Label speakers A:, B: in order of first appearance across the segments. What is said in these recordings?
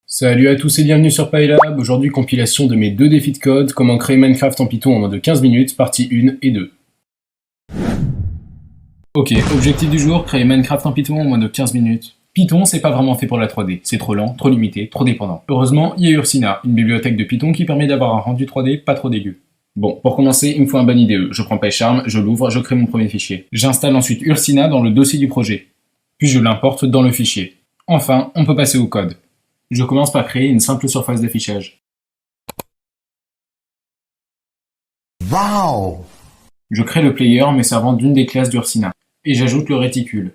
A: Salut à tous et bienvenue sur PyLab. Aujourd'hui, compilation de mes 2 défis de code, comment créer Minecraft en Python en moins de 15 minutes, partie 1 et 2. Ok, objectif du jour, créer Minecraft en Python en moins de 15 minutes. Python, c'est pas vraiment fait pour la 3D, c'est trop lent, trop limité, trop dépendant. Heureusement, il y a Ursina, une bibliothèque de Python qui permet d'avoir un rendu 3D pas trop dégueu. Bon, pour commencer, il me faut un bon IDE. Je prends PyCharm, je l'ouvre, je crée mon premier fichier. J'installe ensuite Ursina dans le dossier du projet. Puis je l'importe dans le fichier. Enfin, on peut passer au code. Je commence par créer une simple surface d'affichage.
B: Wow!
A: Je crée le player me servant d'une des classes d'Ursina. Et j'ajoute le réticule.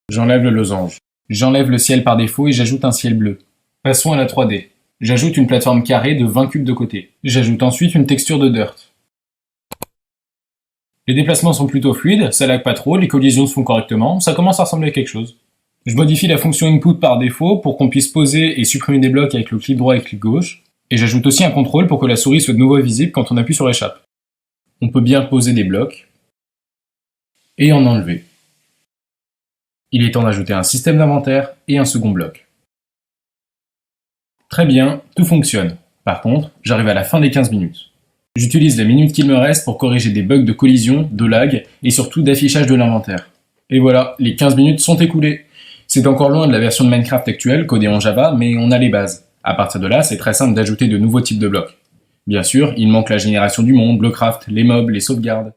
A: J'enlève le losange. J'enlève le ciel par défaut et j'ajoute un ciel bleu. Passons à la 3D. J'ajoute une plateforme carrée de 20 cubes de côté. J'ajoute ensuite une texture de dirt. Les déplacements sont plutôt fluides, ça lag pas trop, les collisions se font correctement, ça commence à ressembler à quelque chose. Je modifie la fonction input par défaut pour qu'on puisse poser et supprimer des blocs avec le clic droit et clic gauche. Et j'ajoute aussi un contrôle pour que la souris soit de nouveau visible quand on appuie sur échappe. On peut bien poser des blocs et en enlever. Il est temps d'ajouter un système d'inventaire et un second bloc. Très bien, tout fonctionne. Par contre, j'arrive à la fin des 15 minutes. J'utilise la minute qu'il me reste pour corriger des bugs de collision, de lag et surtout d'affichage de l'inventaire. Et voilà, les 15 minutes sont écoulées. C'est encore loin de la version de Minecraft actuelle, codée en Java, mais on a les bases. À partir de là, c'est très simple d'ajouter de nouveaux types de blocs. Bien sûr, il manque la génération du monde, le craft, les mobs, les sauvegardes.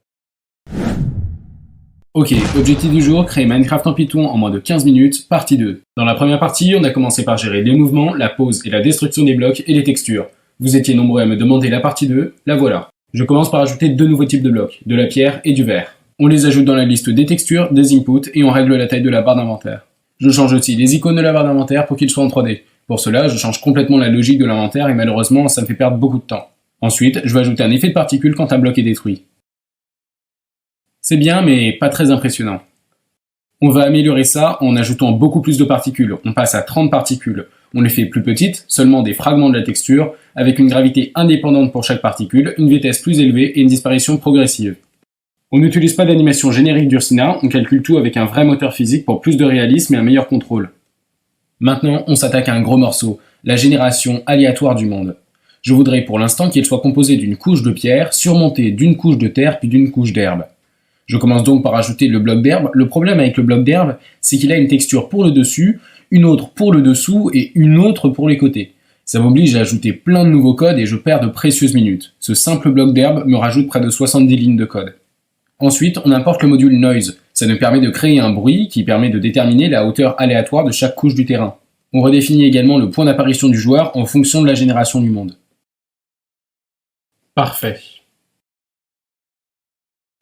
A: Ok, objectif du jour, créer Minecraft en Python en moins de 15 minutes, partie 2. Dans la première partie, on a commencé par gérer les mouvements, la pose et la destruction des blocs et les textures. Vous étiez nombreux à me demander la partie 2, la voilà. Je commence par ajouter 2 nouveaux types de blocs, de la pierre et du verre. On les ajoute dans la liste des textures, des inputs et on règle la taille de la barre d'inventaire. Je change aussi les icônes de la barre d'inventaire pour qu'ils soient en 3D. Pour cela, je change complètement la logique de l'inventaire et malheureusement, ça me fait perdre beaucoup de temps. Ensuite, je vais ajouter un effet de particules quand un bloc est détruit. C'est bien, mais pas très impressionnant. On va améliorer ça en ajoutant beaucoup plus de particules. On passe à 30 particules. On les fait plus petites, seulement des fragments de la texture, avec une gravité indépendante pour chaque particule, une vitesse plus élevée et une disparition progressive. On n'utilise pas d'animation générique d'Ursina, on calcule tout avec un vrai moteur physique pour plus de réalisme et un meilleur contrôle. Maintenant, on s'attaque à un gros morceau, la génération aléatoire du monde. Je voudrais pour l'instant qu'il soit composé d'une couche de pierre, surmontée d'une couche de terre puis d'une couche d'herbe. Je commence donc par ajouter le bloc d'herbe. Le problème avec le bloc d'herbe, c'est qu'il a une texture pour le dessus, une autre pour le dessous et une autre pour les côtés. Ça m'oblige à ajouter plein de nouveaux codes et je perds de précieuses minutes. Ce simple bloc d'herbe me rajoute près de 70 lignes de code. Ensuite, on importe le module Noise. Ça nous permet de créer un bruit qui permet de déterminer la hauteur aléatoire de chaque couche du terrain. On redéfinit également le point d'apparition du joueur en fonction de la génération du monde. Parfait.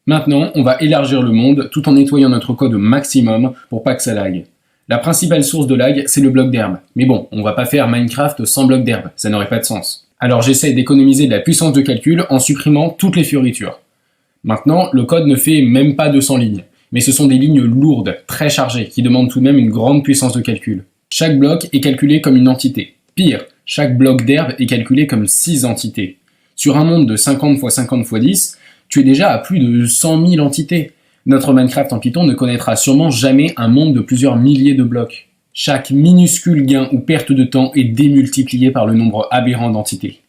A: Maintenant, on va élargir le monde tout en nettoyant notre code au maximum pour pas que ça lag. La principale source de lag, c'est le bloc d'herbe. Mais bon, on va pas faire Minecraft sans bloc d'herbe, ça n'aurait pas de sens. Alors j'essaie d'économiser de la puissance de calcul en supprimant toutes les fioritures. Maintenant, le code ne fait même pas 200 lignes, mais ce sont des lignes lourdes, très chargées, qui demandent tout de même une grande puissance de calcul. Chaque bloc est calculé comme une entité. Pire, chaque bloc d'herbe est calculé comme 6 entités. Sur un monde de 50 x 50 x 10, tu es déjà à plus de 100 000 entités. Notre Minecraft en Python ne connaîtra sûrement jamais un monde de plusieurs milliers de blocs. Chaque minuscule gain ou perte de temps est démultiplié par le nombre aberrant d'entités.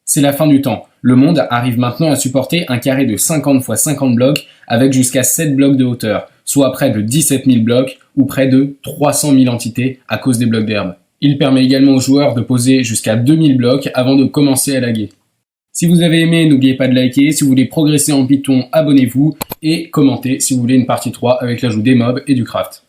A: C'est la fin du temps. Le monde arrive maintenant à supporter un carré de 50 x 50 blocs avec jusqu'à 7 blocs de hauteur, soit près de 17 000 blocs ou près de 300 000 entités à cause des blocs d'herbe. Il permet également aux joueurs de poser jusqu'à 2000 blocs avant de commencer à laguer. Si vous avez aimé, n'oubliez pas de liker. Si vous voulez progresser en Python, abonnez-vous et commentez si vous voulez une partie 3 avec l'ajout des mobs et du craft.